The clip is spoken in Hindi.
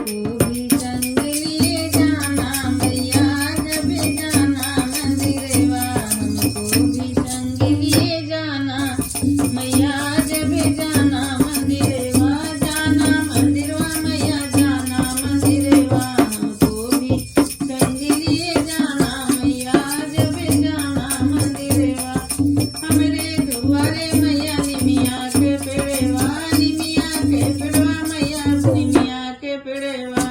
हमको भी संग लिए जाना मैया जब जाना मंदिरवा हमको भी संग लिए जाना मैया जब जाना मंदिरवा मैया जाना मंदिरवा हमको भी संग लिए जाना मैया जब जाना मंदिरवा हमरे दुआरे मैया निमिया के पेड़वा मैया निमिया के पेड़वा